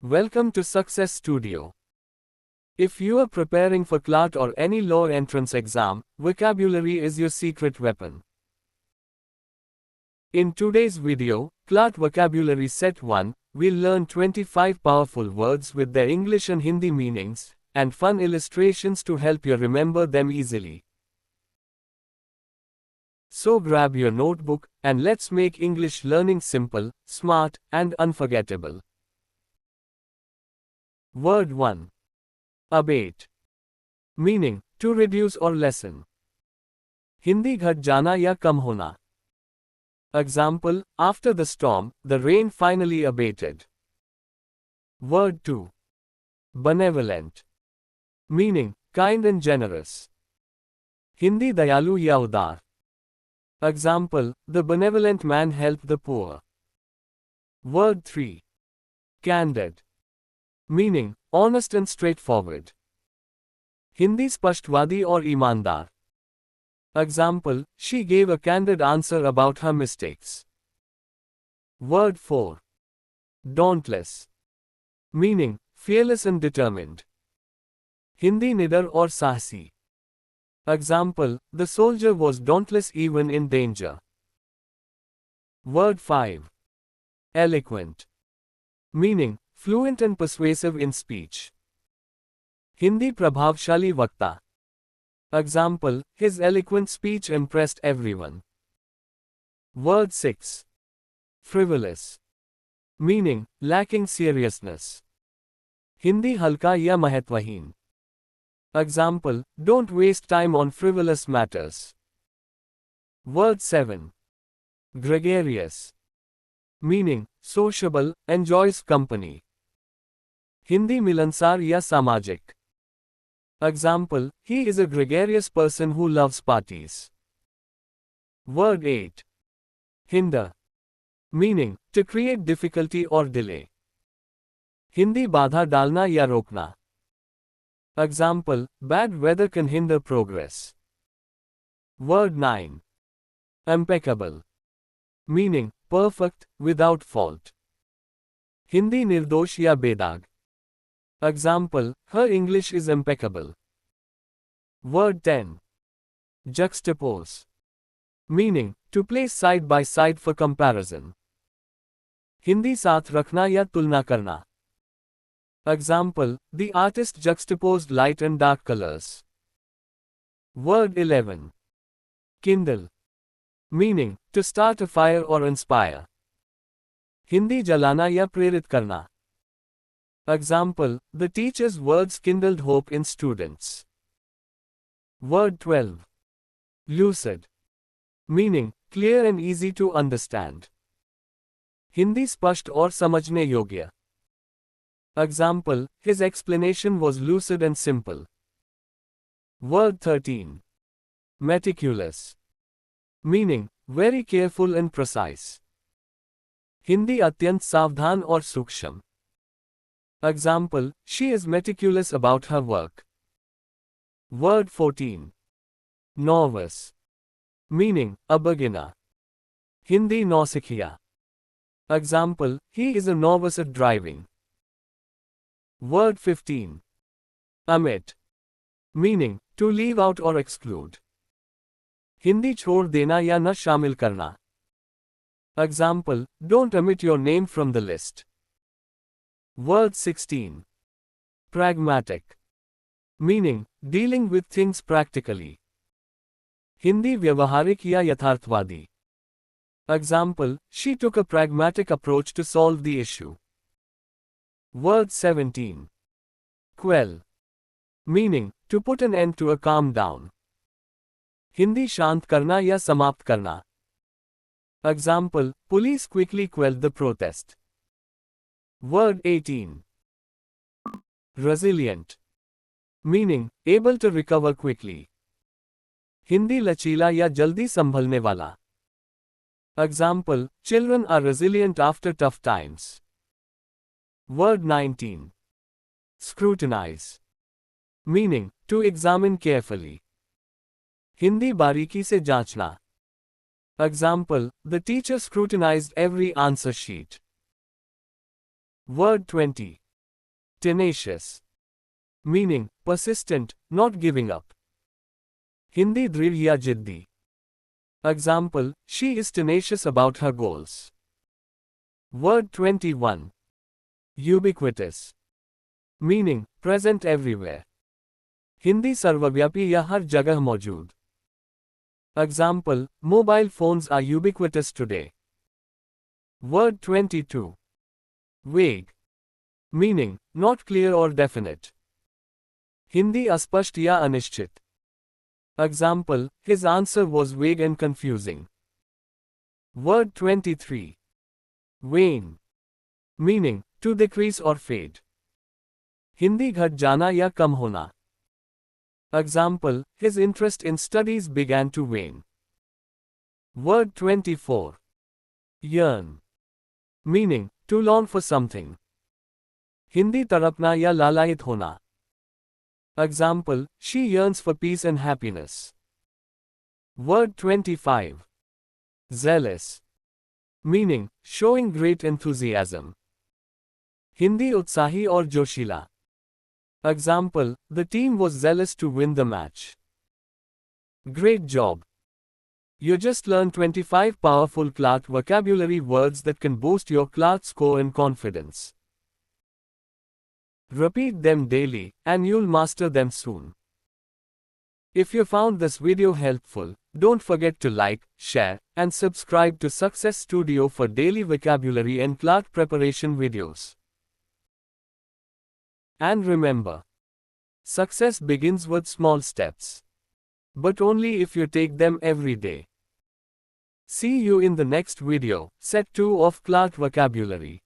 Welcome to Success Studio. If you are preparing for CLAT or any law entrance exam, vocabulary is your secret weapon. In today's video, CLAT Vocabulary Set 1, we'll learn 25 powerful words with their English and Hindi meanings, and fun illustrations to help you remember them easily. So grab your notebook, and let's make English learning simple, smart, and unforgettable. Word 1. Abate. Meaning, to reduce or lessen. Hindi घट जाना या कम होना. Example, after the storm, the rain finally abated. Word 2. Benevolent. Meaning, kind and generous. Hindi dayalu ya udar. Example, the benevolent man helped the poor. Word 3. Candid. Meaning, honest and straightforward. Hindi spashtwadi or imandar. Example, she gave a candid answer about her mistakes. Word 4. Dauntless. Meaning, fearless and determined. Hindi nidar or sahsi. Example, the soldier was dauntless even in danger. Word 5. Eloquent. Meaning, fluent and persuasive in speech. Hindi prabhavshali vakta. Example, his eloquent speech impressed everyone. Word 6. Frivolous. Meaning, lacking seriousness. Hindi halka ya mahatvahin. Example, don't waste time on frivolous matters. Word 7. Gregarious. Meaning, sociable, enjoys company. Hindi milansar ya samajik. Example, he is a gregarious person who loves parties. Word 8. Hinder. Meaning, to create difficulty or delay. Hindi बाधा डालना या रोकना. Example, bad weather can hinder progress. Word 9. Impeccable. Meaning, perfect, without fault. Hindi nirdosh ya bedag. Example, her English is impeccable. Word 10. Juxtapose. Meaning, to place side by side for comparison. Hindi साथ रखना या तुलना करना. Example, the artist juxtaposed light and dark colors. Word 11. Kindle. Meaning, to start a fire or inspire. Hindi jalana ya prerit karna. Example, the teacher's words kindled hope in students. Word 12. Lucid. Meaning, clear and easy to understand. Hindi spasht aur samajhne yogya. Example, his explanation was lucid and simple. Word 13. Meticulous. Meaning, very careful and precise. Hindi atyant savdhan aur suksham. Example, she is meticulous about her work. Word 14. Novice. Meaning, a beginner. Hindi nausikhiya. Example, he is a novice at driving. Word 15. Omit. Meaning, to leave out or exclude. Hindi chhod dena ya na shamil karna. Example, don't omit your name from the list. Word 16. Pragmatic. Meaning, dealing with things practically. Hindi vyavaharik ya yatharthwadi. Example, she took a pragmatic approach to solve the issue. Word 17. Quell. Meaning, to put an end to a calm down. Hindi shant karna ya samapt karna. Example, police quickly quelled the protest. Word 18. Resilient. Meaning, able to recover quickly. Hindi lachila ya jaldi sambhalne wala. Example, children are resilient after tough times. Word 19. Scrutinize. Meaning, to examine carefully. Hindi bariki se जांचना. Example, the teacher scrutinized every answer sheet. Word 20. Tenacious. Meaning, persistent, not giving up. Hindi drir ya jiddi. Example, she is tenacious about her goals. Word 21. Ubiquitous. Meaning, present everywhere. Hindi सर्वव्यापी या हर जगह मौजूद. Example, mobile phones are ubiquitous today. Word 22. Vague. Meaning, not clear or definite. Hindi अस्पष्ट या अनिश्चित. Example, his answer was vague and confusing. Word 23. Wane. Meaning, to decrease or fade. Hindi घट जाना या कम होना. Example, his interest in studies began to wane. Word 24. Yearn. Meaning, to long for something. Hindi तड़पना या लालायित होना. Example, she yearns for peace and happiness. Word 25. Zealous. Meaning, showing great enthusiasm. Hindi उत्साही और जोशीला. Example, the team was zealous to win the match. Great job! You just learned 25 powerful CLAT vocabulary words that can boost your CLAT score and confidence. Repeat them daily, and you'll master them soon. If you found this video helpful, don't forget to like, share, and subscribe to Success Studio for daily vocabulary and CLAT preparation videos. And remember, success begins with small steps. But only if you take them every day. See you in the next video, set 2 of CLAT vocabulary.